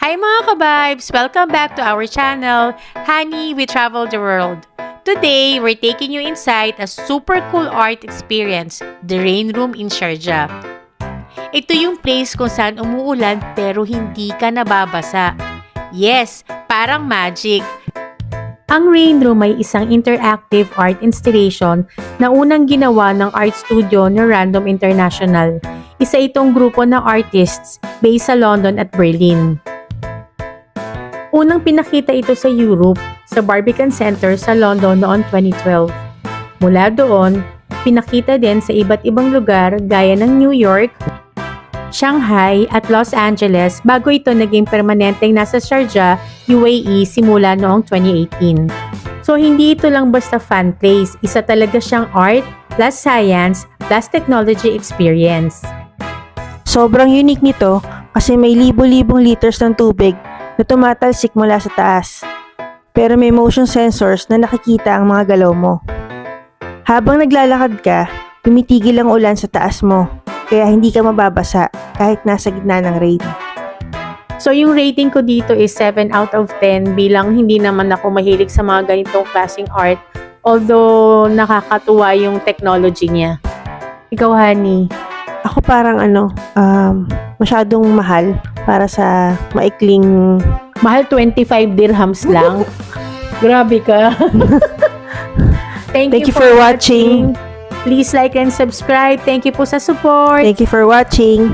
Hi mga ka-vibes! Welcome back to our channel, Honey, We Travel the World. Today, we're taking you inside a super cool art experience, the Rain Room in Sharjah. Ito yung place kung saan umuulan pero hindi ka nababasa. Yes, parang magic. Ang Rain Room ay isang interactive art installation na unang ginawa ng art studio ni Random International. Isa itong grupo ng artists based sa London at Berlin. Unang pinakita ito sa Europe, sa Barbican Center sa London noong 2012. Mula doon, pinakita din sa iba't ibang lugar gaya ng New York, Shanghai at Los Angeles bago ito naging permanenteng nasa Sharjah, UAE simula noong 2018. So hindi ito lang basta fun place, isa talaga siyang art plus science plus technology experience. Sobrang unique nito kasi may libo-libong liters ng tubig na tumatalsik mula sa taas. Pero may motion sensors na nakikita ang mga galaw mo. Habang naglalakad ka, tumitigil ang ulan sa taas mo, kaya hindi ka mababasa kahit nasa gitna ng rain. So yung rating ko dito is 7 out of 10 bilang hindi naman ako mahilig sa mga ganitong klaseng art, although nakakatuwa yung technology niya. Ikaw, Honey? Ako parang masyadong mahal para sa maikling... Mahal 25 dirhams lang. Grabe ka. Thank you for watching. Please like and subscribe. Thank you po sa support. Thank you for watching.